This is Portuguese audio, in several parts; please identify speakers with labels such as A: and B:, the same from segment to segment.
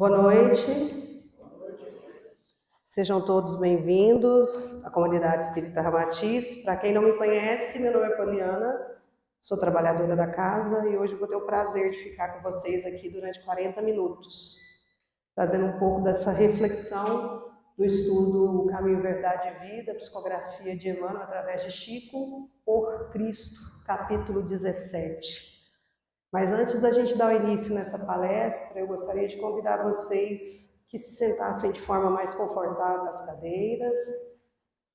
A: Boa noite, sejam todos bem-vindos à comunidade Espírita Ramatiz. Para quem não me conhece, meu nome é Poliana, sou trabalhadora da casa e hoje vou ter o prazer de ficar com vocês aqui durante 40 minutos, trazendo um pouco dessa reflexão do estudo Caminho, Verdade e Vida, psicografia de Emmanuel através de Chico, por Cristo, capítulo 17. Mas antes da gente dar o início nessa palestra, eu gostaria de convidar vocês que se sentassem de forma mais confortável nas cadeiras,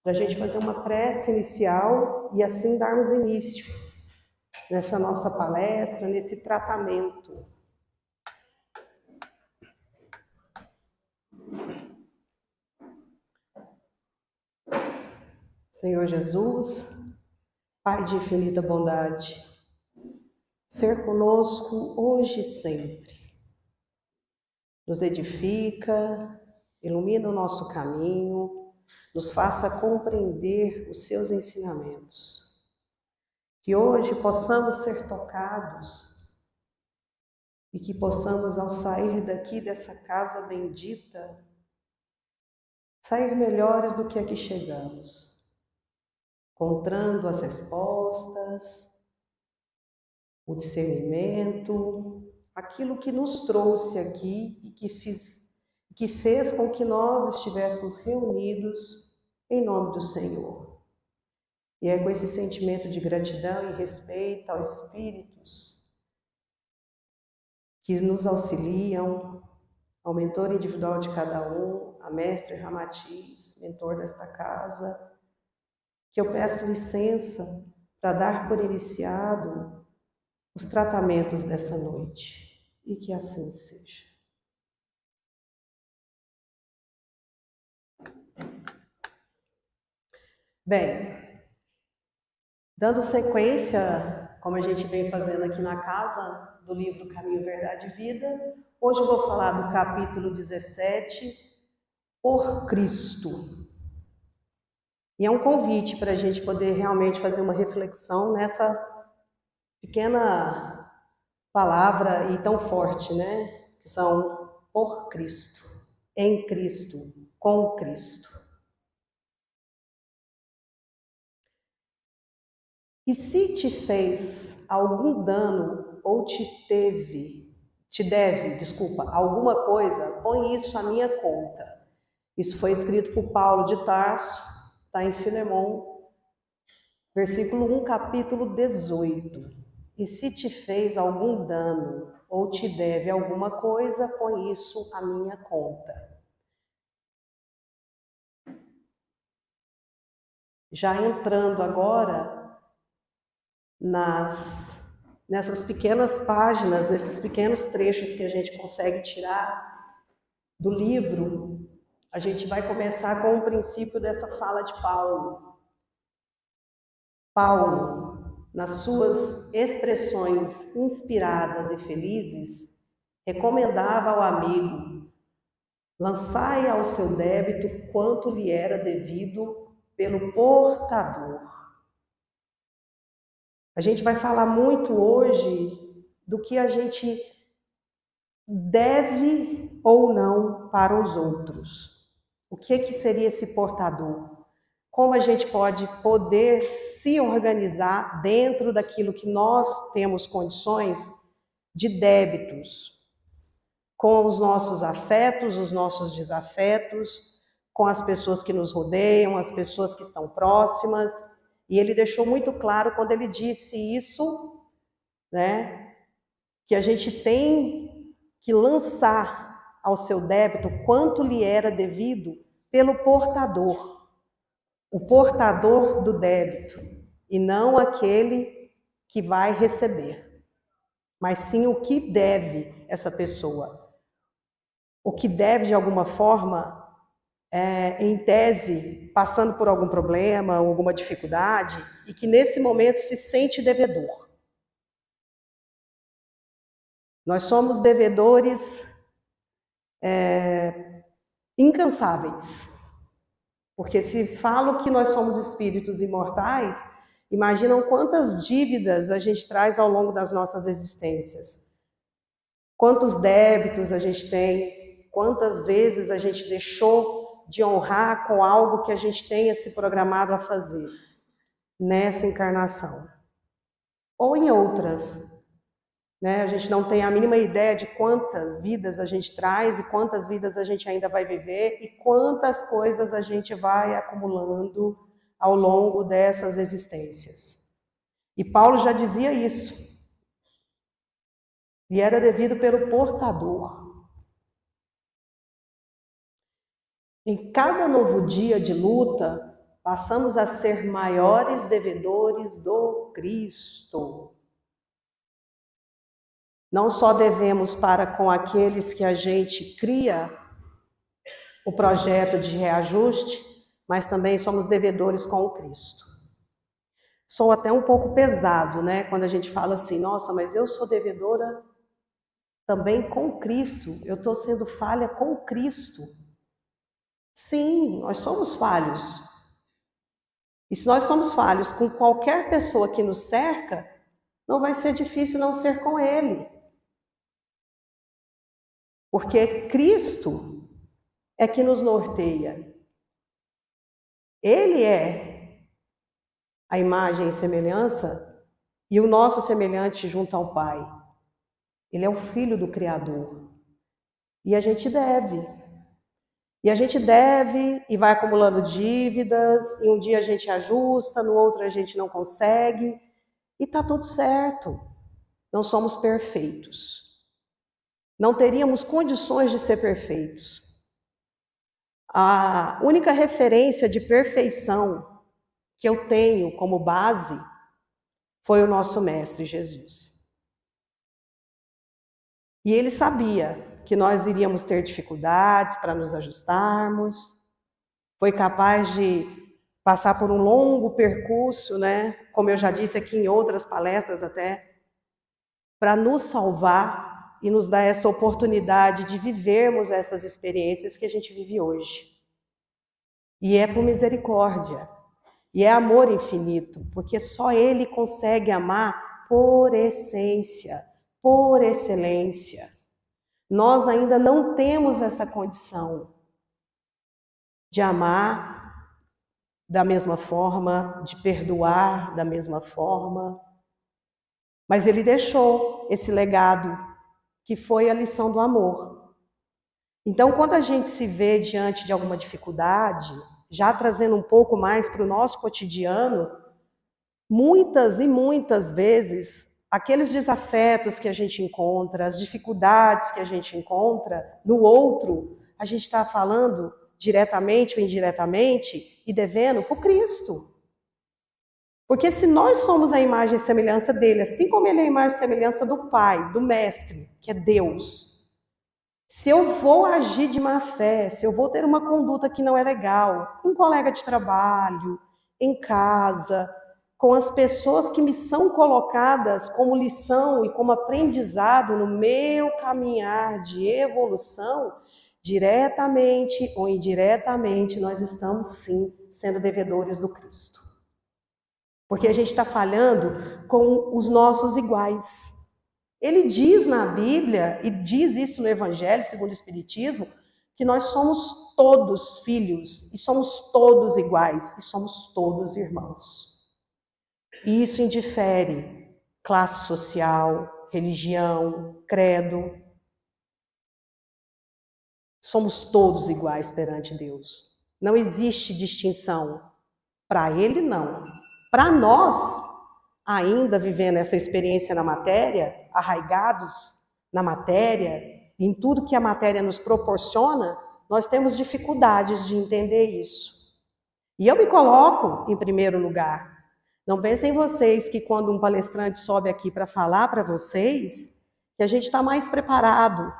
A: para a gente fazer uma prece inicial e assim darmos início nessa nossa palestra, nesse tratamento. Senhor Jesus, Pai de infinita bondade, ser conosco hoje e sempre. Nos edifica, ilumina o nosso caminho, nos faça compreender os seus ensinamentos. Que hoje possamos ser tocados e que possamos, ao sair daqui dessa casa bendita, sair melhores do que aqui chegamos, encontrando as respostas, o discernimento, aquilo que nos trouxe aqui e que fez com que nós estivéssemos reunidos em nome do Senhor. E é com esse sentimento de gratidão e respeito aos espíritos que nos auxiliam, ao mentor individual de cada um, a mestre Ramatiz, mentor desta casa, que eu peço licença para dar por iniciado os tratamentos dessa noite, e que assim seja. Bem, dando sequência, como a gente vem fazendo aqui na casa, do livro Caminho, Verdade e Vida, hoje eu vou falar do capítulo 17, por Cristo. E é um convite para a gente poder realmente fazer uma reflexão nessa pequena palavra e tão forte, né? Que são por Cristo, em Cristo, com Cristo. E se te fez algum dano ou te deve, alguma coisa, põe isso à minha conta. Isso foi escrito por Paulo de Tarso, está em Filemão, versículo 1, capítulo 18. E se te fez algum dano ou te deve alguma coisa, põe isso à minha conta. Já entrando agora nessas pequenas páginas, nesses pequenos trechos que a gente consegue tirar do livro, a gente vai começar com o princípio dessa fala de Paulo. Paulo, nas suas expressões inspiradas e felizes, recomendava ao amigo: lançai ao seu débito quanto lhe era devido pelo portador. A gente vai falar muito hoje do que a gente deve ou não para os outros. O que seria esse portador? Como a gente pode poder se organizar dentro daquilo que nós temos condições de débitos, com os nossos afetos, os nossos desafetos, com as pessoas que nos rodeiam, as pessoas que estão próximas. E ele deixou muito claro quando ele disse isso, né, que a gente tem que lançar ao seu débito quanto lhe era devido pelo portador, o portador do débito, e não aquele que vai receber, mas sim o que deve essa pessoa. O que deve de alguma forma, em tese, passando por algum problema, alguma dificuldade, e que nesse momento se sente devedor. Nós somos devedores incansáveis, porque se falo que nós somos espíritos imortais, imaginam quantas dívidas a gente traz ao longo das nossas existências, quantos débitos a gente tem, Quantas vezes a gente deixou de honrar com algo que a gente tenha se programado a fazer nessa encarnação? Ou em outras, né? A gente não tem a mínima ideia de quantas vidas a gente traz e quantas vidas a gente ainda vai viver e quantas coisas a gente vai acumulando ao longo dessas existências. E Paulo já dizia isso. E era devido pelo portador. Em cada novo dia de luta, passamos a ser maiores devedores do Cristo. Não só devemos para com aqueles que a gente cria o projeto de reajuste, mas também somos devedores com o Cristo. Sou até um pouco pesado, né? Quando a gente fala assim, nossa, mas eu sou devedora também com Cristo. Eu estou sendo falha com Cristo. Sim, nós somos falhos. E se nós somos falhos com qualquer pessoa que nos cerca, não vai ser difícil não ser com Ele. Porque Cristo é que nos norteia. Ele é a imagem e semelhança e o nosso semelhante junto ao Pai. Ele é o Filho do Criador. E a gente deve. E a gente deve e vai acumulando dívidas, e um dia a gente ajusta, no outro a gente não consegue, e tá tudo certo. Não somos perfeitos. Não teríamos condições de ser perfeitos. A única referência de perfeição que eu tenho como base foi o nosso Mestre Jesus. E ele sabia que nós iríamos ter dificuldades para nos ajustarmos, foi capaz de passar por um longo percurso, né? Como eu já disse aqui em outras palestras até, para nos salvar e nos dar essa oportunidade de vivermos essas experiências que a gente vive hoje. E é por misericórdia, e é amor infinito, porque só Ele consegue amar por essência, por excelência. Nós ainda não temos essa condição de amar da mesma forma, de perdoar da mesma forma, mas Ele deixou esse legado que foi a lição do amor. Então, quando a gente se vê diante de alguma dificuldade, já trazendo um pouco mais para o nosso cotidiano, muitas e muitas vezes, aqueles desafetos que a gente encontra, as dificuldades que a gente encontra no outro, a gente está falando diretamente ou indiretamente e devendo para o Cristo. Porque se nós somos a imagem e semelhança dele, assim como ele é a imagem e semelhança do Pai, do Mestre, que é Deus, se eu vou agir de má fé, se eu vou ter uma conduta que não é legal, com um colega de trabalho, em casa, com as pessoas que me são colocadas como lição e como aprendizado no meu caminhar de evolução, diretamente ou indiretamente, nós estamos sim sendo devedores do Cristo. Porque a gente está falhando com os nossos iguais. Ele diz na Bíblia, e diz isso no Evangelho, segundo o Espiritismo, que nós somos todos filhos, e somos todos iguais, e somos todos irmãos. E isso indifere classe social, religião, credo. Somos todos iguais perante Deus. Não existe distinção. Para Ele, não. Para nós, ainda vivendo essa experiência na matéria, arraigados na matéria, em tudo que a matéria nos proporciona, nós temos dificuldades de entender isso. E eu me coloco em primeiro lugar. Não pensem vocês que quando um palestrante sobe aqui para falar para vocês, que a gente está mais preparado.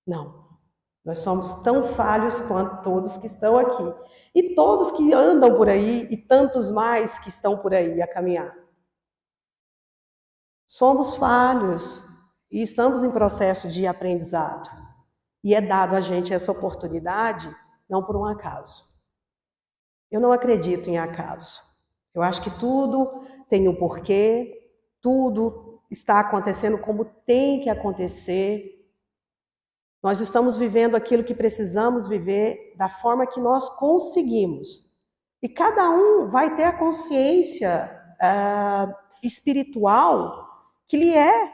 A: Não. Nós somos tão falhos quanto todos que estão aqui. E todos que andam por aí, e tantos mais que estão por aí a caminhar. Somos falhos e estamos em processo de aprendizado. E é dado a gente essa oportunidade, não por um acaso. Eu não acredito em acaso. Eu acho que tudo tem um porquê, tudo está acontecendo como tem que acontecer. Nós estamos vivendo aquilo que precisamos viver da forma que nós conseguimos. E cada um vai ter a consciência espiritual que lhe é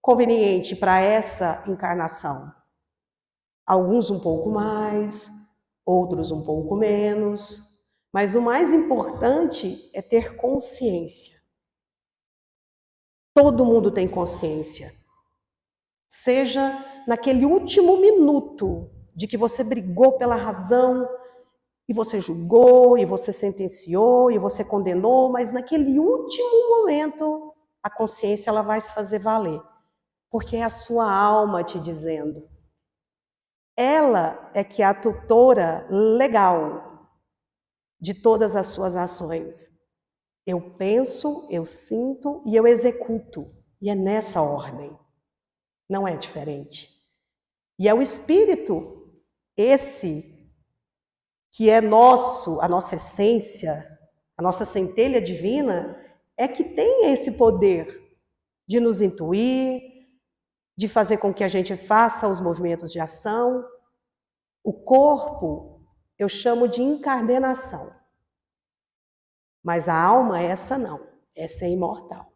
A: conveniente para essa encarnação. Alguns um pouco mais, outros um pouco menos, mas o mais importante é ter consciência. Todo mundo tem consciência. Seja naquele último minuto de que você brigou pela razão, e você julgou, e você sentenciou, e você condenou, mas naquele último momento, a consciência ela vai se fazer valer. Porque é a sua alma te dizendo. Ela é que é a tutora legal de todas as suas ações. Eu penso, eu sinto e eu executo. E é nessa ordem. Não é diferente. E é o Espírito, esse que é nosso, a nossa essência, a nossa centelha divina, é que tem esse poder de nos intuir, de fazer com que a gente faça os movimentos de ação. O corpo eu chamo de encarnação, mas a alma, essa não, essa é imortal.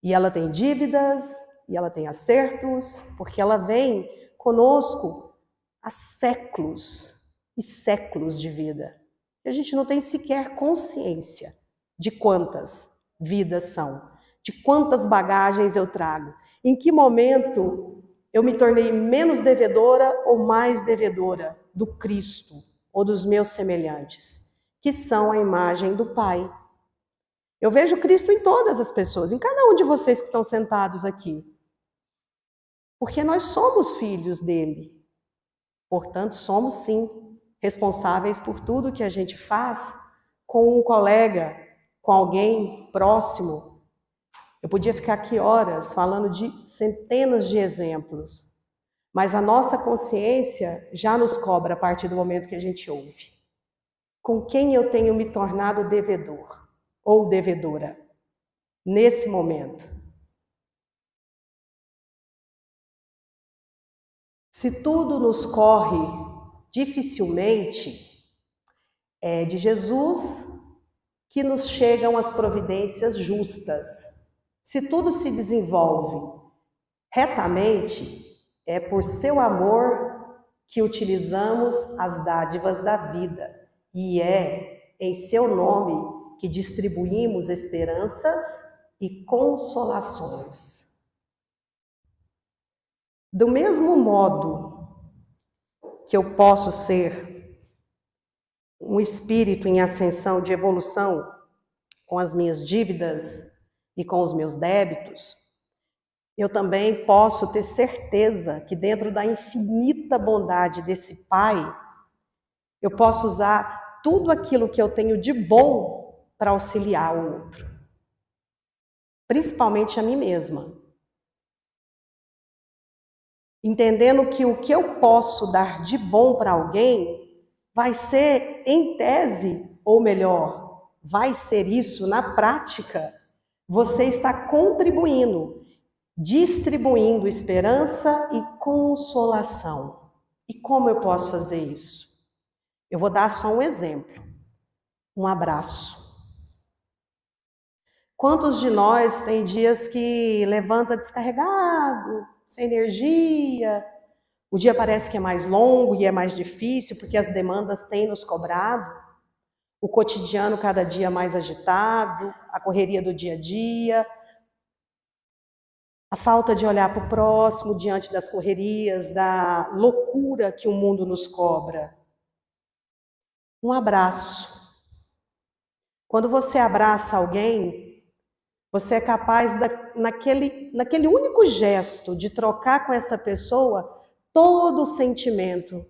A: E ela tem dívidas, e ela tem acertos, porque ela vem conosco há séculos e séculos de vida. E a gente não tem sequer consciência de quantas vidas são, de quantas bagagens eu trago, em que momento eu me tornei menos devedora ou mais devedora do Cristo ou dos meus semelhantes, que são a imagem do Pai. Eu vejo Cristo em todas as pessoas, em cada um de vocês que estão sentados aqui. Porque nós somos filhos dele. Portanto, somos sim responsáveis por tudo que a gente faz com um colega, com alguém próximo. Eu podia ficar aqui horas falando de centenas de exemplos, mas a nossa consciência já nos cobra a partir do momento que a gente ouve. Com quem eu tenho me tornado devedor ou devedora nesse momento? Se tudo nos corre dificilmente, é de Jesus que nos chegam as providências justas. Se tudo se desenvolve retamente, é por seu amor que utilizamos as dádivas da vida, e é em seu nome que distribuímos esperanças e consolações. Do mesmo modo que eu posso ser um espírito em ascensão de evolução com as minhas dívidas e com os meus débitos, eu também posso ter certeza que dentro da infinita bondade desse Pai, eu posso usar tudo aquilo que eu tenho de bom para auxiliar o outro, principalmente a mim mesma. Entendendo que o que eu posso dar de bom para alguém vai ser, em tese, ou melhor, vai ser isso na prática, você está contribuindo, distribuindo esperança e consolação. E como eu posso fazer isso? Eu vou dar só um exemplo. Um abraço. Quantos de nós tem dias que levanta descarregado, sem energia? O dia parece que é mais longo e é mais difícil porque as demandas têm nos cobrado. O cotidiano cada dia mais agitado, a correria do dia a dia, a falta de olhar para o próximo diante das correrias, da loucura que o mundo nos cobra. Um abraço. Quando você abraça alguém, você é capaz, naquele único gesto, de trocar com essa pessoa todo o sentimento,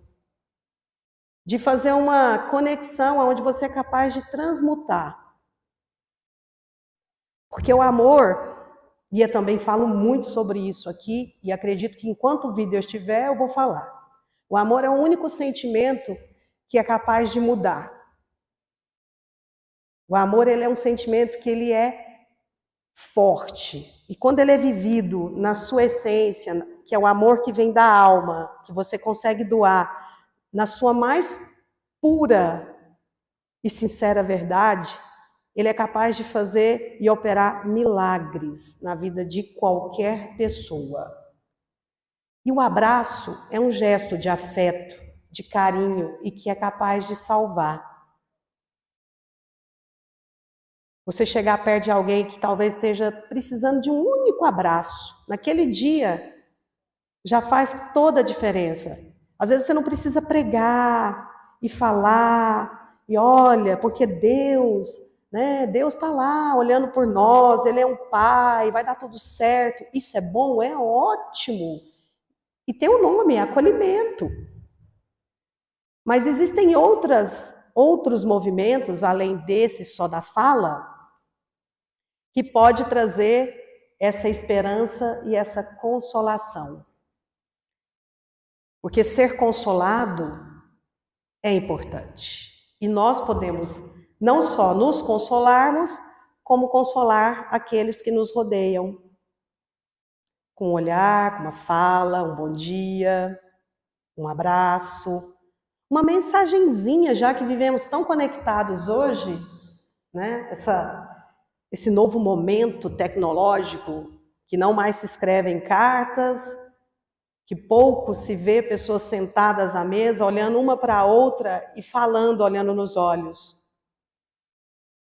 A: de fazer uma conexão onde você é capaz de transmutar. Porque o amor, e eu também falo muito sobre isso aqui, e acredito que enquanto o vídeo estiver, eu vou falar. O amor é o único sentimento que é capaz de mudar. O amor, ele é um sentimento que ele é forte, E quando ele é vivido na sua essência, que é o amor que vem da alma, que você consegue doar, na sua mais pura e sincera verdade, ele é capaz de fazer e operar milagres na vida de qualquer pessoa. E o abraço é um gesto de afeto, de carinho e que é capaz de salvar. Você chegar perto de alguém que talvez esteja precisando de um único abraço, naquele dia, já faz toda a diferença. Às vezes você não precisa pregar e falar, e olha, porque Deus, né? Deus está lá olhando por nós, Ele é um pai, vai dar tudo certo. Isso é bom, é ótimo. E tem um nome, é acolhimento. Mas existem outros movimentos, além desse só da fala, que pode trazer essa esperança e essa consolação. Porque ser consolado é importante. E nós podemos não só nos consolarmos, como consolar aqueles que nos rodeiam. Com um olhar, com uma fala, um bom dia, um abraço, uma mensagenzinha, já que vivemos tão conectados hoje, né? Esse novo momento tecnológico, que não mais se escreve em cartas, que pouco se vê pessoas sentadas à mesa, olhando uma para a outra e falando, olhando nos olhos.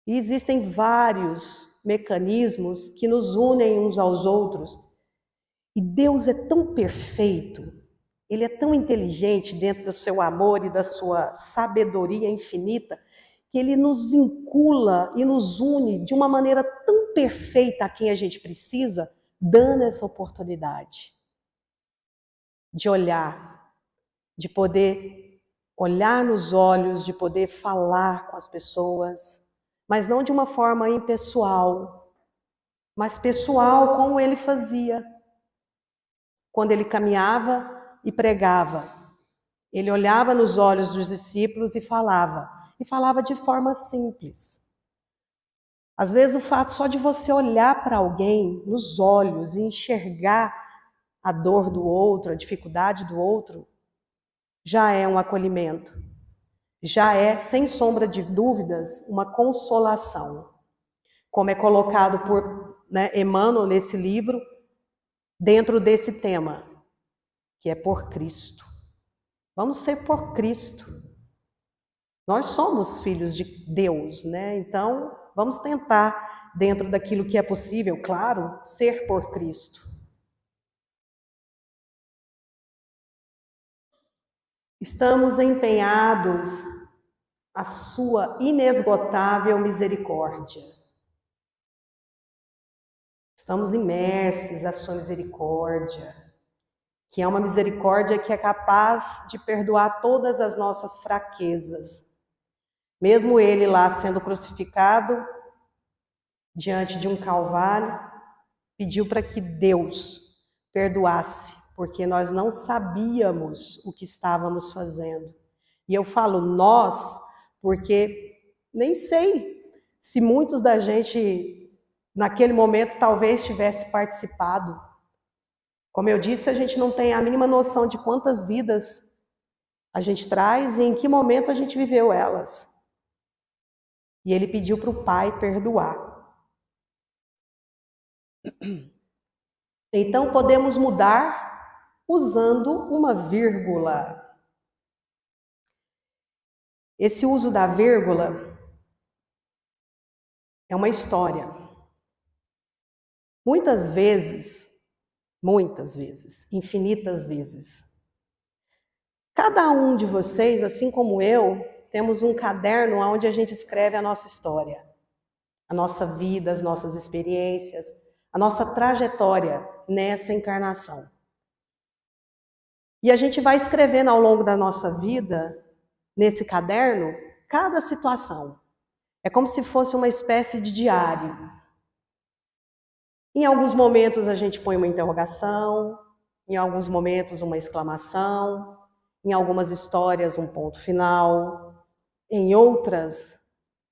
A: E existem vários mecanismos que nos unem uns aos outros. E Deus é tão perfeito, Ele é tão inteligente dentro do seu amor e da sua sabedoria infinita, que Ele nos vincula e nos une de uma maneira tão perfeita a quem a gente precisa, dando essa oportunidade de olhar, de poder olhar nos olhos, de poder falar com as pessoas, mas não de uma forma impessoal, mas pessoal como ele fazia. Quando ele caminhava e pregava, ele olhava nos olhos dos discípulos e falava de forma simples. Às vezes o fato só de você olhar para alguém nos olhos e enxergar a dor do outro, a dificuldade do outro, já é um acolhimento, já é, sem sombra de dúvidas, uma consolação. Como é colocado por Emmanuel nesse livro, dentro desse tema, que é por Cristo. Vamos ser por Cristo. Nós somos filhos de Deus, né? Então, vamos tentar, dentro daquilo que é possível, claro, ser por Cristo. Estamos empenhados à sua inesgotável misericórdia. Estamos imersos à sua misericórdia, que é uma misericórdia que é capaz de perdoar todas as nossas fraquezas. Mesmo ele lá sendo crucificado, diante de um calvário, pediu para que Deus perdoasse, porque nós não sabíamos o que estávamos fazendo. E eu falo nós, porque nem sei se muitos da gente, naquele momento, talvez tivesse participado. Como eu disse, a gente não tem a mínima noção de quantas vidas a gente traz e em que momento a gente viveu elas. E ele pediu para o Pai perdoar. Então podemos mudar usando uma vírgula. Esse uso da vírgula é uma história. Muitas vezes, infinitas vezes, cada um de vocês, assim como eu, temos um caderno onde a gente escreve a nossa história, a nossa vida, as nossas experiências, a nossa trajetória nessa encarnação. E a gente vai escrevendo ao longo da nossa vida, nesse caderno, cada situação. É como se fosse uma espécie de diário. Em alguns momentos a gente põe uma interrogação, em alguns momentos uma exclamação, em algumas histórias um ponto final, em outras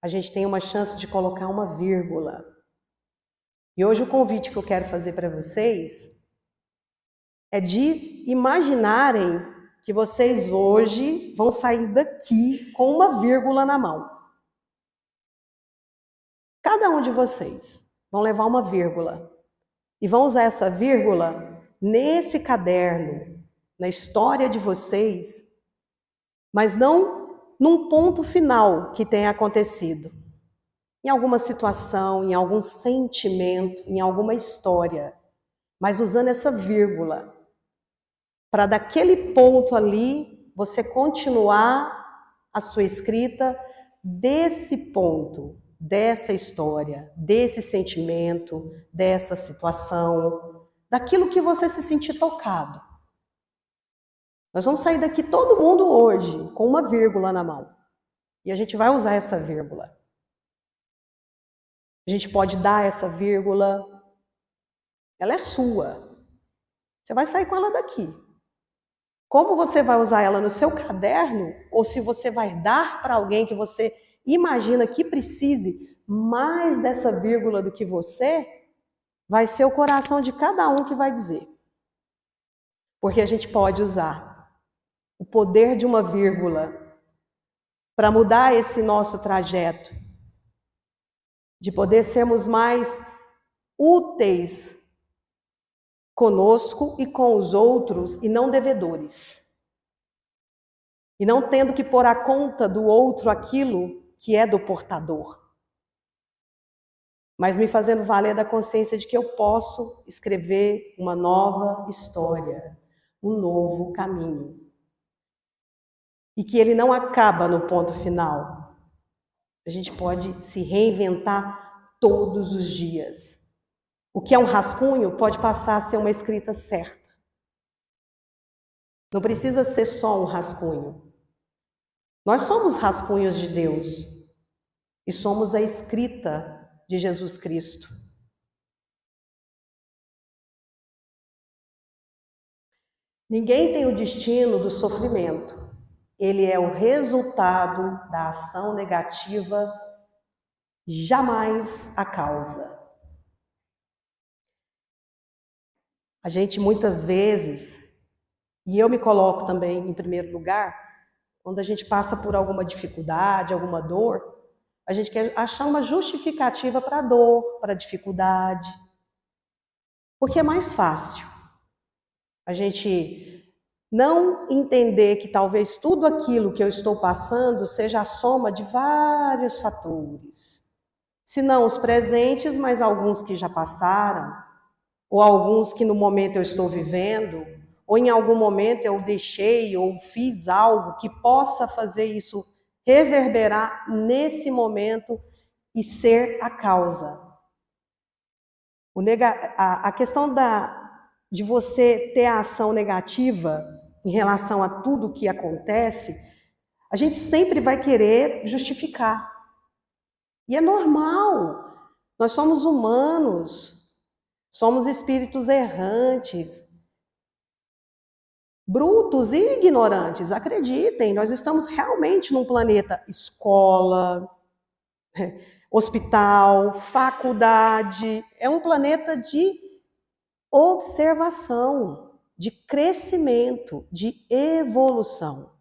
A: a gente tem uma chance de colocar uma vírgula. E hoje o convite que eu quero fazer para vocês é de imaginarem que vocês hoje vão sair daqui com uma vírgula na mão. Cada um de vocês vão levar uma vírgula e vão usar essa vírgula nesse caderno, na história de vocês, mas não num ponto final que tenha acontecido. Em alguma situação, em algum sentimento, em alguma história, mas usando essa vírgula para daquele ponto ali você continuar a sua escrita desse ponto, dessa história, desse sentimento, dessa situação, daquilo que você se sentir tocado. Nós vamos sair daqui todo mundo hoje com uma vírgula na mão. E a gente vai usar essa vírgula. A gente pode dar essa vírgula, ela é sua. Você vai sair com ela daqui. Como você vai usar ela no seu caderno, ou se você vai dar para alguém que você imagina que precise mais dessa vírgula do que você, vai ser o coração de cada um que vai dizer. Porque a gente pode usar o poder de uma vírgula para mudar esse nosso trajeto, de poder sermos mais úteis conosco e com os outros e não devedores. E não tendo que pôr à conta do outro aquilo que é do portador. Mas me fazendo valer da consciência de que eu posso escrever uma nova história, um novo caminho. E que ele não acaba no ponto final. A gente pode se reinventar todos os dias. O que é um rascunho pode passar a ser uma escrita certa. Não precisa ser só um rascunho. Nós somos rascunhos de Deus e somos a escrita de Jesus Cristo. Ninguém tem o destino do sofrimento. Ele é o resultado da ação negativa, jamais a causa. A gente muitas vezes, e eu me coloco também em primeiro lugar, quando a gente passa por alguma dificuldade, alguma dor, a gente quer achar uma justificativa para a dor, para a dificuldade. Porque é mais fácil a gente não entender que talvez tudo aquilo que eu estou passando seja a soma de vários fatores. Se não os presentes, mas alguns que já passaram, ou alguns que no momento eu estou vivendo, ou em algum momento eu deixei ou fiz algo que possa fazer isso reverberar nesse momento e ser a causa. A questão de você ter a ação negativa em relação a tudo que acontece, a gente sempre vai querer justificar. E é normal. Nós somos humanos, somos espíritos errantes, brutos e ignorantes. Acreditem, nós estamos realmente num planeta escola, hospital, faculdade. É um planeta de observação, de crescimento, de evolução.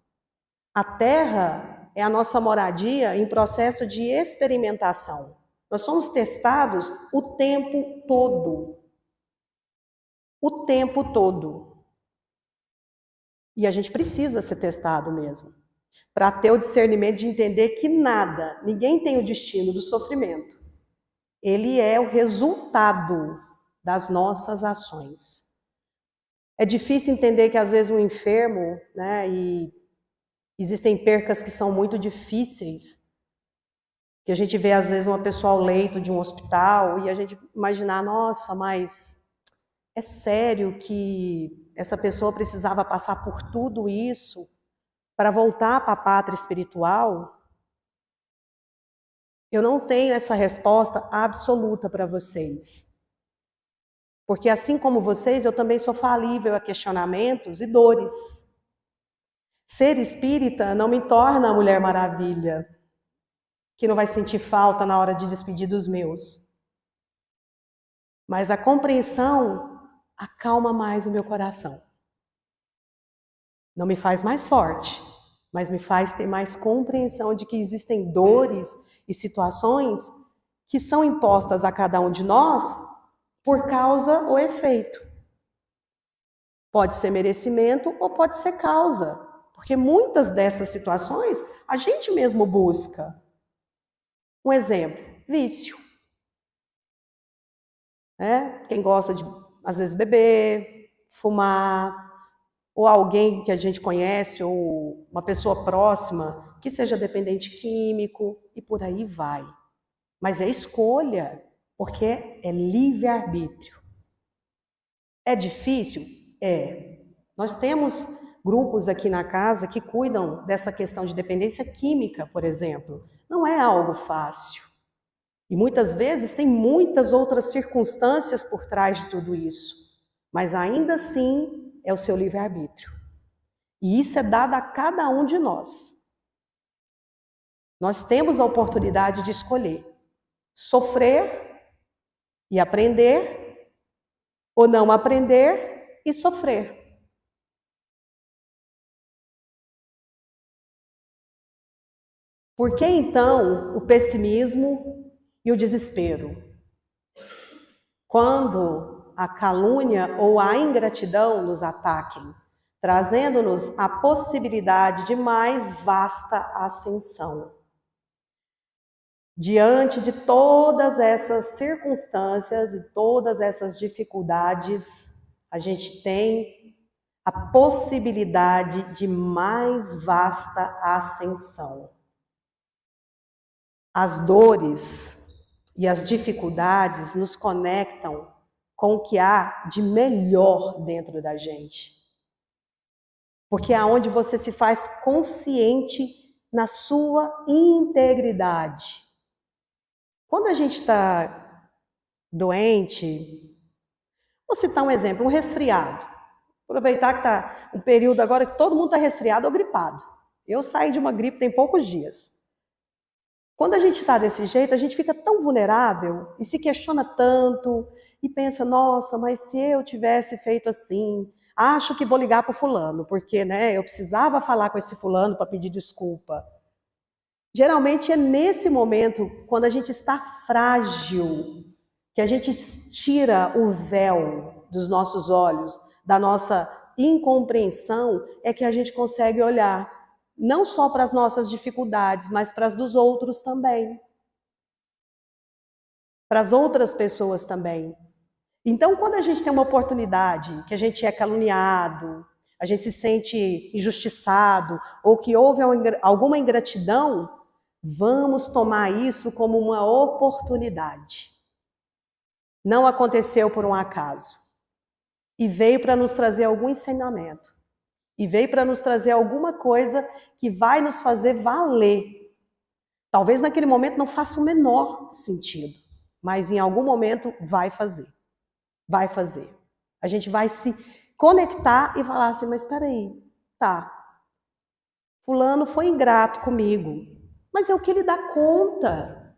A: A Terra é a nossa moradia em processo de experimentação. Nós somos testados o tempo todo. O tempo todo. E a gente precisa ser testado mesmo, para ter o discernimento de entender que nada, ninguém tem o destino do sofrimento. Ele é o resultado das nossas ações. É difícil entender que às vezes um enfermo, né, e existem percas que são muito difíceis, que a gente vê às vezes uma pessoa ao leito de um hospital e a gente imaginar, nossa, mas é sério que essa pessoa precisava passar por tudo isso para voltar para a pátria espiritual? Eu não tenho essa resposta absoluta para vocês. Porque assim como vocês, eu também sou falível a questionamentos e dores. Ser espírita não me torna a Mulher Maravilha, que não vai sentir falta na hora de despedir dos meus. Mas a compreensão acalma mais o meu coração. Não me faz mais forte, mas me faz ter mais compreensão de que existem dores e situações que são impostas a cada um de nós por causa ou efeito. Pode ser merecimento ou pode ser causa, porque muitas dessas situações a gente mesmo busca. Um exemplo, vício. Quem gosta de, às vezes, beber, fumar, ou alguém que a gente conhece, ou uma pessoa próxima, que seja dependente químico, e por aí vai. Mas é escolha, porque é livre-arbítrio. É difícil? É. Nós temos grupos aqui na casa que cuidam dessa questão de dependência química, por exemplo. Não é algo fácil. E muitas vezes tem muitas outras circunstâncias por trás de tudo isso. Mas ainda assim é o seu livre-arbítrio. E isso é dado a cada um de nós. Nós temos a oportunidade de escolher sofrer e aprender, ou não aprender e sofrer. Por que então o pessimismo e o desespero? Quando a calúnia ou a ingratidão nos ataquem, trazendo-nos a possibilidade de mais vasta ascensão. Diante de todas essas circunstâncias e todas essas dificuldades, a gente tem a possibilidade de mais vasta ascensão. As dores e as dificuldades nos conectam com o que há de melhor dentro da gente. Porque é onde você se faz consciente na sua integridade. Quando a gente está doente, vou citar um exemplo, um resfriado. Aproveitar que está um período agora que todo mundo está resfriado ou gripado. Eu saí de uma gripe tem poucos dias. Quando a gente está desse jeito, a gente fica tão vulnerável e se questiona tanto e pensa, nossa, mas se eu tivesse feito assim, acho que vou ligar para o fulano, porque eu precisava falar com esse fulano para pedir desculpa. Geralmente é nesse momento, quando a gente está frágil, que a gente tira o véu dos nossos olhos, da nossa incompreensão, é que a gente consegue olhar não só para as nossas dificuldades, mas para as dos outros também. Para as outras pessoas também. Então, quando a gente tem uma oportunidade, que a gente é caluniado, a gente se sente injustiçado, ou que houve alguma ingratidão, vamos tomar isso como uma oportunidade. Não aconteceu por um acaso. E veio para nos trazer algum ensinamento. E veio para nos trazer alguma coisa que vai nos fazer valer. Talvez naquele momento não faça o menor sentido, mas em algum momento vai fazer. Vai fazer. A gente vai se conectar e falar assim, mas espera aí, tá. Fulano foi ingrato comigo, mas é o que ele dá conta.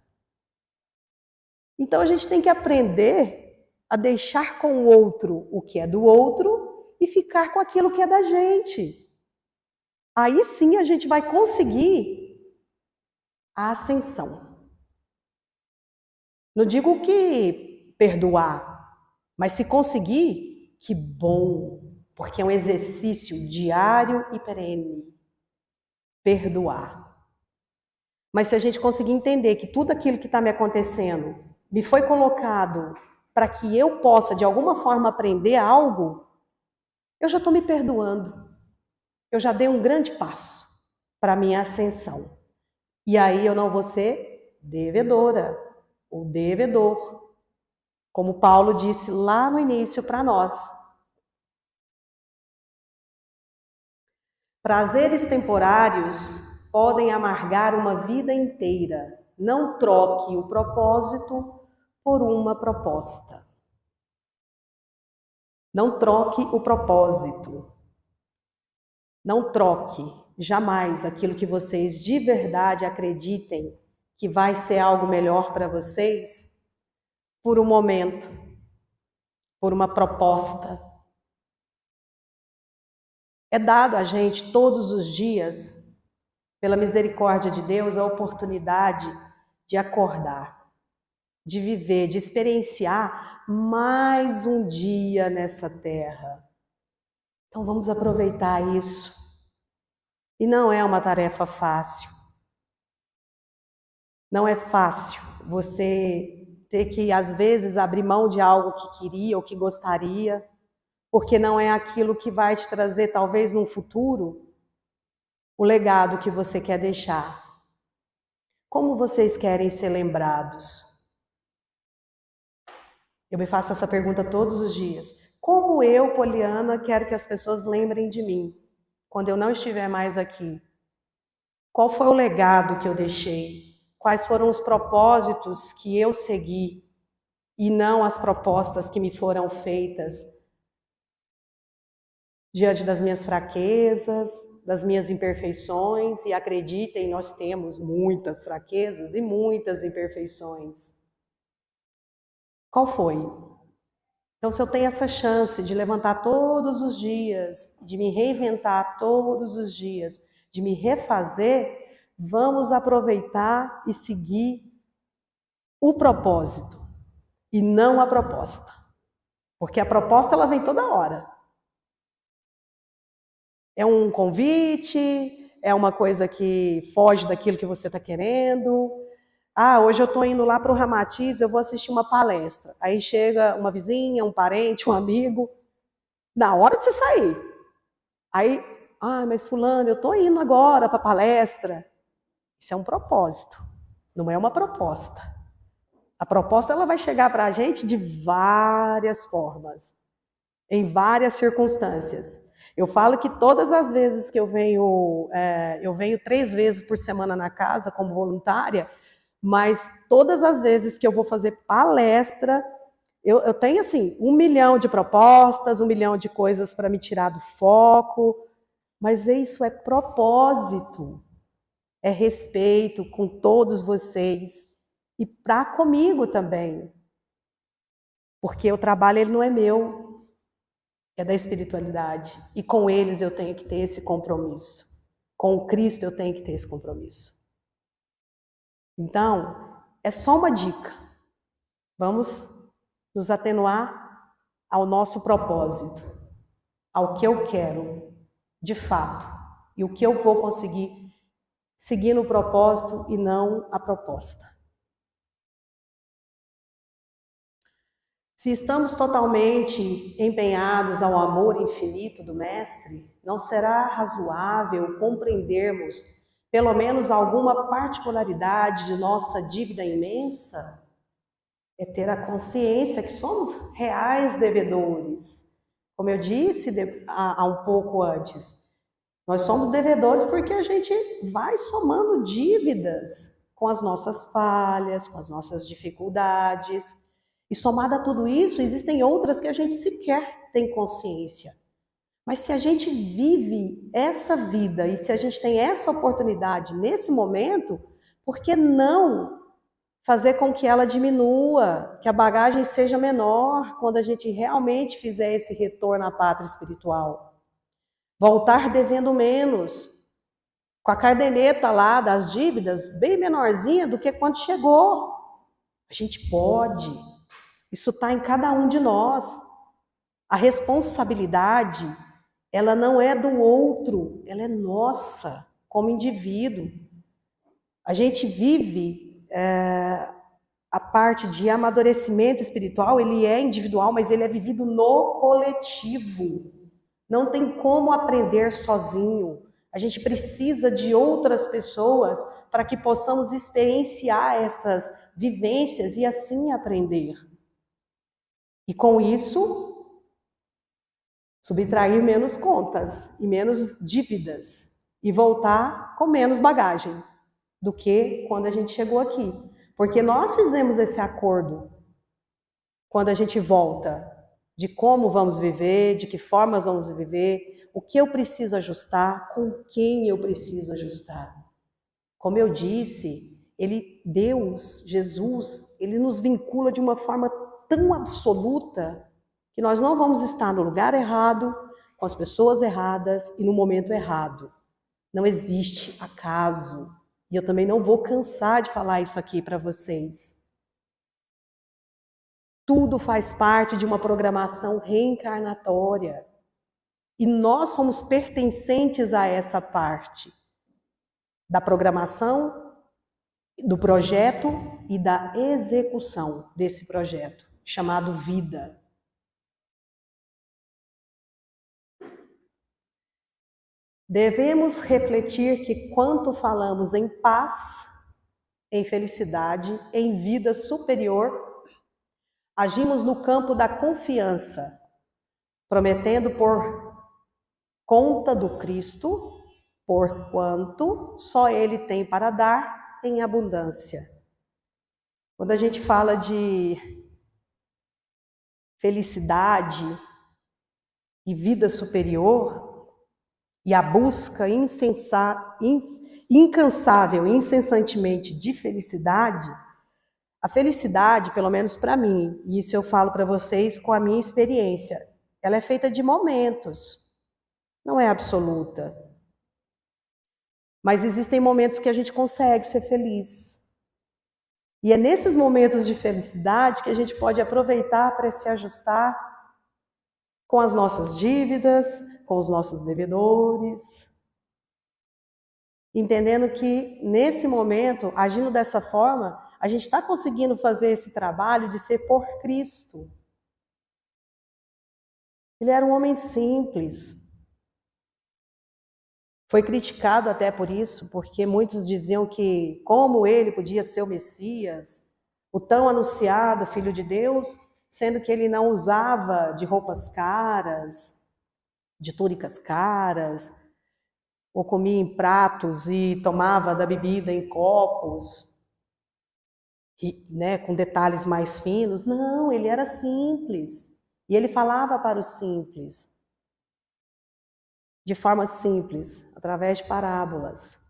A: Então a gente tem que aprender a deixar com o outro o que é do outro e ficar com aquilo que é da gente. Aí sim a gente vai conseguir a ascensão. Não digo que perdoar, mas se conseguir, que bom, porque é um exercício diário e perene. Perdoar. Mas se a gente conseguir entender que tudo aquilo que está me acontecendo me foi colocado para que eu possa, de alguma forma, aprender algo, eu já estou me perdoando. Eu já dei um grande passo para a minha ascensão. E aí eu não vou ser devedora ou devedor. Como Paulo disse lá no início para nós. Prazeres temporários podem amargar uma vida inteira. Não troque o propósito por uma proposta. Não troque o propósito. Não troque jamais aquilo que vocês de verdade acreditem que vai ser algo melhor para vocês por um momento. por uma proposta. É dado a gente todos os dias, pela misericórdia de Deus, a oportunidade de acordar, de viver, de experienciar mais um dia nessa terra. Então vamos aproveitar isso. E não é uma tarefa fácil. Não é fácil você ter que, às vezes, abrir mão de algo que queria ou que gostaria, porque não é aquilo que vai te trazer, talvez, no futuro, o legado que você quer deixar. Como vocês querem ser lembrados? Eu me faço essa pergunta todos os dias. Como eu, Poliana, quero que as pessoas lembrem de mim quando eu não estiver mais aqui? Qual foi o legado que eu deixei? Quais foram os propósitos que eu segui e não as propostas que me foram feitas diante das minhas fraquezas, das minhas imperfeições? E acreditem, nós temos muitas fraquezas e muitas imperfeições. Qual foi? Então, se eu tenho essa chance de levantar todos os dias, de me reinventar todos os dias, de me refazer, vamos aproveitar e seguir o propósito e não a proposta. Porque a proposta ela vem toda hora. É um convite, é uma coisa que foge daquilo que você está querendo. Ah, hoje eu estou indo lá para o Ramatiz, eu vou assistir uma palestra. Aí chega uma vizinha, um parente, um amigo, na hora de você sair. Aí, mas fulano, eu estou indo agora para a palestra. Isso é um propósito, não é uma proposta. A proposta ela vai chegar para a gente de várias formas, em várias circunstâncias. Eu falo que todas as vezes que eu venho 3 vezes por semana na casa como voluntária, mas todas as vezes que eu vou fazer palestra, eu tenho assim 1 milhão de propostas, 1 milhão de coisas para me tirar do foco, mas isso é propósito, é respeito com todos vocês e para comigo também, porque o trabalho ele não é meu, é da espiritualidade e com eles eu tenho que ter esse compromisso, com o Cristo eu tenho que ter esse compromisso. Então, é só uma dica, vamos nos atenuar ao nosso propósito, ao que eu quero, de fato, e o que eu vou conseguir seguindo o propósito e não a proposta. Se estamos totalmente empenhados ao amor infinito do Mestre, não será razoável compreendermos pelo menos alguma particularidade de nossa dívida imensa? É ter a consciência que somos reais devedores. Como eu disse há um pouco antes, nós somos devedores porque a gente vai somando dívidas com as nossas falhas, com as nossas dificuldades. E somado a tudo isso, existem outras que a gente sequer tem consciência. Mas se a gente vive essa vida e se a gente tem essa oportunidade nesse momento, por que não fazer com que ela diminua, que a bagagem seja menor quando a gente realmente fizer esse retorno à pátria espiritual? Voltar devendo menos, com a caderneta lá das dívidas bem menorzinha do que quando chegou. A gente pode, isso está em cada um de nós. A responsabilidade, ela não é do outro, ela é nossa, como indivíduo. A gente vive a parte de amadurecimento espiritual, ele é individual, mas ele é vivido no coletivo. Não tem como aprender sozinho. A gente precisa de outras pessoas para que possamos experienciar essas vivências e assim aprender. E com isso, subtrair menos contas e menos dívidas e voltar com menos bagagem do que quando a gente chegou aqui. Porque nós fizemos esse acordo quando a gente volta, de como vamos viver, de que formas vamos viver, o que eu preciso ajustar, com quem eu preciso ajustar. Como eu disse, Deus, Jesus, ele nos vincula de uma forma tão absoluta que nós não vamos estar no lugar errado, com as pessoas erradas e no momento errado. Não existe acaso. E eu também não vou cansar de falar isso aqui para vocês. Tudo faz parte de uma programação reencarnatória. E nós somos pertencentes a essa parte da programação, do projeto e da execução desse projeto, chamado vida. Devemos refletir que quanto falamos em paz, em felicidade, em vida superior, agimos no campo da confiança, prometendo por conta do Cristo, porquanto só Ele tem para dar em abundância. Quando a gente fala de felicidade e vida superior, e a busca incansável, incessantemente de felicidade, a felicidade, pelo menos para mim, e isso eu falo para vocês com a minha experiência, ela é feita de momentos, não é absoluta. Mas existem momentos que a gente consegue ser feliz. E é nesses momentos de felicidade que a gente pode aproveitar para se ajustar com as nossas dívidas, com os nossos devedores, entendendo que nesse momento, agindo dessa forma, a gente está conseguindo fazer esse trabalho de ser por Cristo. Ele era um homem simples. Foi criticado até por isso, porque muitos diziam que como ele podia ser o Messias, o tão anunciado Filho de Deus, sendo que ele não usava de roupas caras, de túnicas caras, ou comia em pratos e tomava da bebida em copos, né, com detalhes mais finos. Não, ele era simples. E ele falava para os simples, de forma simples, através de parábolas.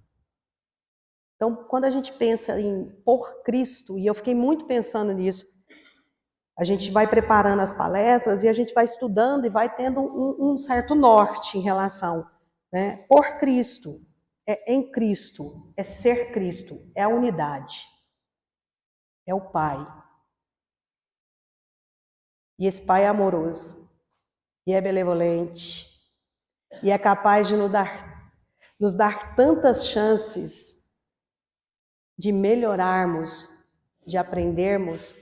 A: Então, quando a gente pensa em por Cristo, e eu fiquei muito pensando nisso, a gente vai preparando as palestras e a gente vai estudando e vai tendo um certo norte em relação, né? Por Cristo, é em Cristo, é ser Cristo, é a unidade, é o Pai. E esse Pai é amoroso, e é benevolente, e é capaz de nos dar tantas chances de melhorarmos, de aprendermos,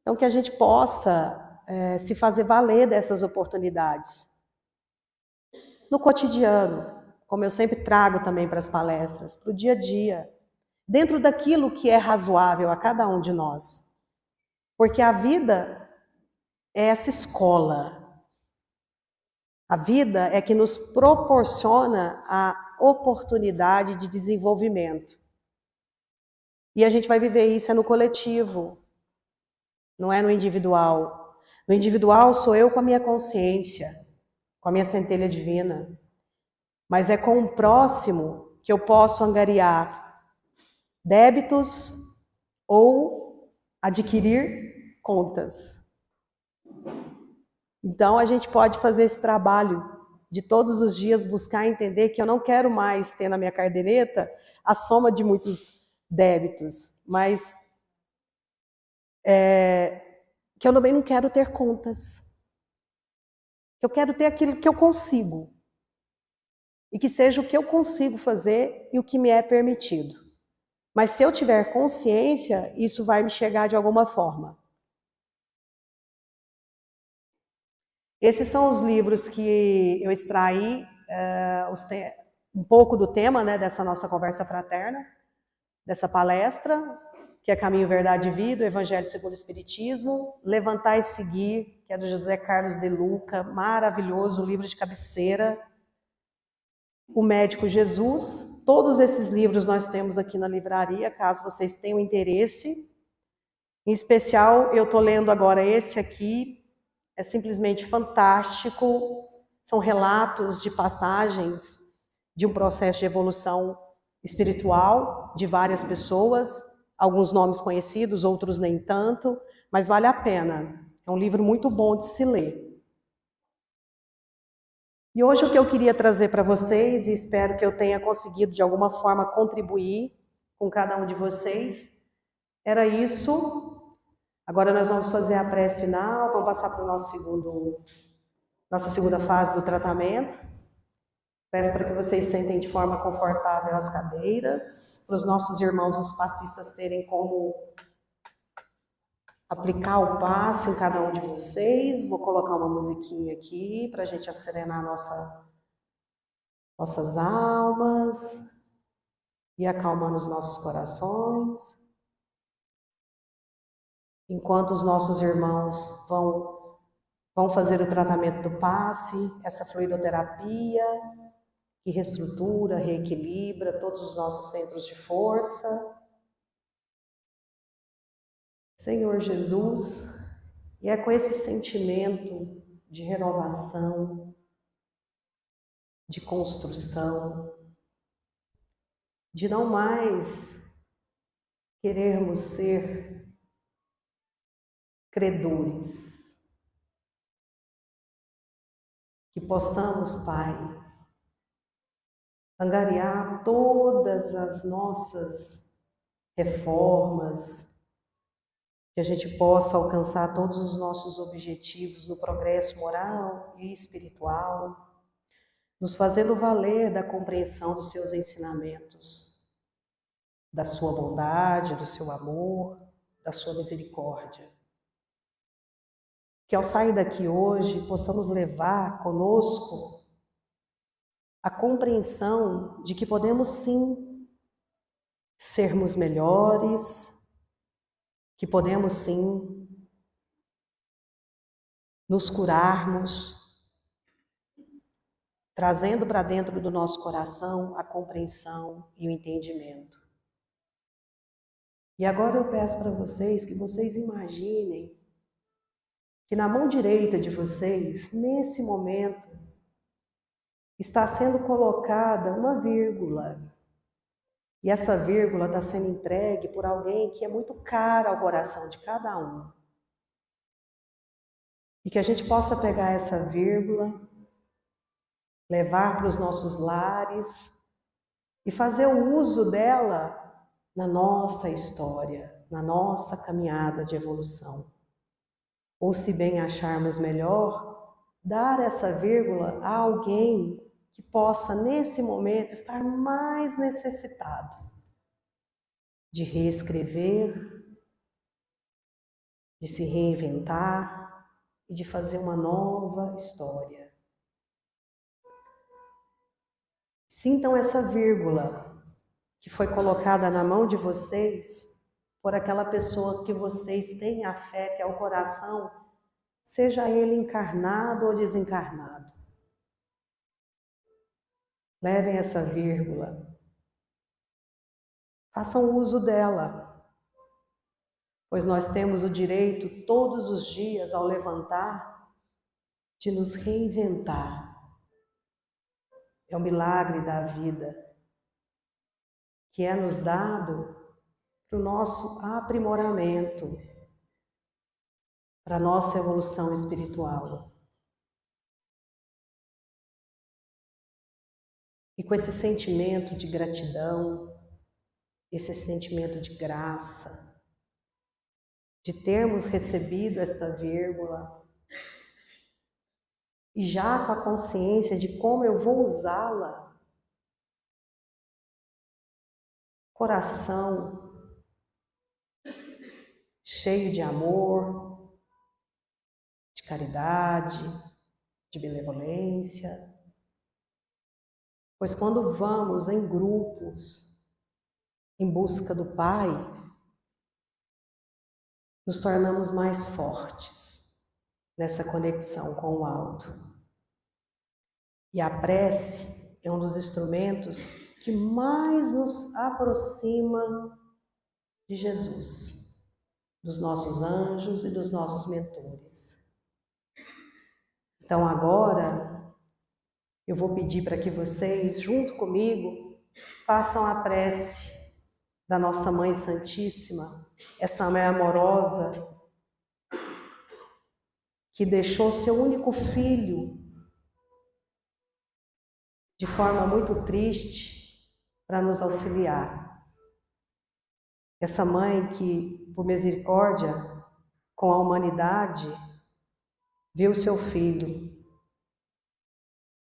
A: então que a gente possa se fazer valer dessas oportunidades. No cotidiano, como eu sempre trago também para as palestras, para o dia a dia, dentro daquilo que é razoável a cada um de nós. Porque a vida é essa escola. A vida é que nos proporciona a oportunidade de desenvolvimento. E a gente vai viver isso no coletivo, não é no individual. No individual sou eu com a minha consciência, com a minha centelha divina. Mas é com o próximo que eu posso angariar débitos ou adquirir contas. Então a gente pode fazer esse trabalho de todos os dias buscar entender que eu não quero mais ter na minha caderneta a soma de muitos débitos, mas que eu também não quero ter contas. Eu quero ter aquilo que eu consigo. E que seja o que eu consigo fazer e o que me é permitido. Mas se eu tiver consciência, isso vai me chegar de alguma forma. Esses são os livros que eu extraí um pouco do tema, né, dessa nossa conversa fraterna, dessa palestra, que é Caminho, Verdade e Vida, o Evangelho segundo o Espiritismo, Levantar e Seguir, que é do José Carlos de Luca, maravilhoso, um livro de cabeceira, O Médico Jesus. Todos esses livros nós temos aqui na livraria, caso vocês tenham interesse. Em especial, eu estou lendo agora esse aqui, é simplesmente fantástico. São relatos de passagens de um processo de evolução espiritual de várias pessoas, alguns nomes conhecidos, outros nem tanto, mas vale a pena. É um livro muito bom de se ler. E hoje o que eu queria trazer para vocês, e espero que eu tenha conseguido de alguma forma contribuir com cada um de vocês, era isso. Agora nós vamos fazer a prece final, vamos passar para o nossa segunda fase do tratamento. Peço para que vocês sentem de forma confortável as cadeiras, para os nossos irmãos os passistas terem como aplicar o passe em cada um de vocês. Vou colocar uma musiquinha aqui para a gente acerenar nossas almas e acalmando os nossos corações. Enquanto os nossos irmãos vão fazer o tratamento do passe, essa fluidoterapia que reestrutura, reequilibra todos os nossos centros de força. Senhor Jesus, e é com esse sentimento de renovação, de construção, de não mais querermos ser credores, que possamos, Pai, angariar todas as nossas reformas, que a gente possa alcançar todos os nossos objetivos no progresso moral e espiritual, nos fazendo valer da compreensão dos seus ensinamentos, da sua bondade, do seu amor, da sua misericórdia. Que ao sair daqui hoje possamos levar conosco a compreensão de que podemos sim sermos melhores, que podemos sim nos curarmos, trazendo para dentro do nosso coração a compreensão e o entendimento. E agora eu peço para vocês que vocês imaginem que na mão direita de vocês, nesse momento, está sendo colocada uma vírgula. E essa vírgula está sendo entregue por alguém que é muito caro ao coração de cada um. E que a gente possa pegar essa vírgula, levar para os nossos lares e fazer o uso dela na nossa história, na nossa caminhada de evolução. Ou, se bem acharmos melhor, dar essa vírgula a alguém que possa, nesse momento, estar mais necessitado de reescrever, de se reinventar e de fazer uma nova história. Sintam essa vírgula que foi colocada na mão de vocês por aquela pessoa que vocês têm a fé, que é o coração, seja ele encarnado ou desencarnado. Levem essa vírgula, façam uso dela, pois nós temos o direito todos os dias, ao levantar, de nos reinventar. É o milagre da vida que é nos dado para o nosso aprimoramento, para a nossa evolução espiritual. E com esse sentimento de gratidão, esse sentimento de graça, de termos recebido esta vírgula, e já com a consciência de como eu vou usá-la, coração cheio de amor, de caridade, de benevolência. Pois quando vamos em grupos em busca do Pai, nos tornamos mais fortes nessa conexão com o alto. E a prece é um dos instrumentos que mais nos aproxima de Jesus, dos nossos anjos e dos nossos mentores. Então agora eu vou pedir para que vocês, junto comigo, façam a prece da nossa Mãe Santíssima, essa Mãe amorosa, que deixou seu único filho de forma muito triste para nos auxiliar. Essa mãe que, por misericórdia com a humanidade, viu seu filho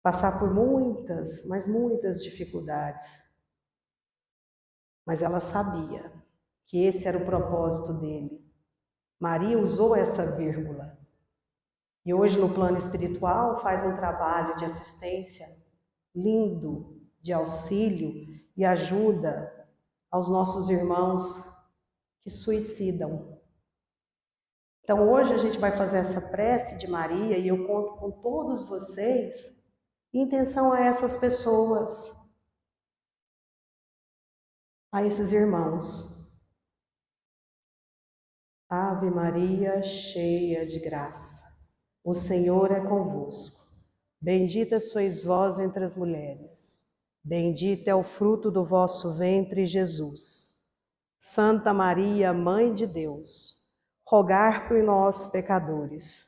A: passar por muitas, mas muitas dificuldades. Mas ela sabia que esse era o propósito dele. Maria usou essa vírgula. E hoje, no plano espiritual, faz um trabalho de assistência lindo, de auxílio e ajuda aos nossos irmãos que suicidam. Então, hoje a gente vai fazer essa prece de Maria e eu conto com todos vocês em intenção a essas pessoas, a esses irmãos. Ave Maria, cheia de graça, o Senhor é convosco. Bendita sois vós entre as mulheres. Bendito é o fruto do vosso ventre, Jesus. Santa Maria, Mãe de Deus, rogai por nós, pecadores,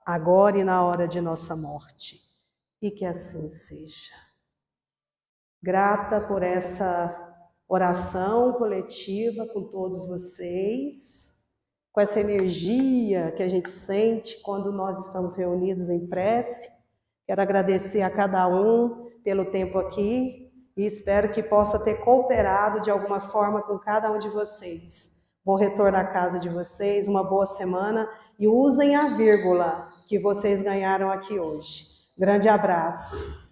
A: agora e na hora de nossa morte. E que assim seja. Grata por essa oração coletiva com todos vocês, com essa energia que a gente sente quando nós estamos reunidos em prece. Quero agradecer a cada um pelo tempo aqui e espero que possa ter cooperado de alguma forma com cada um de vocês. Bom retorno à casa de vocês, uma boa semana e usem a vírgula que vocês ganharam aqui hoje. Grande abraço.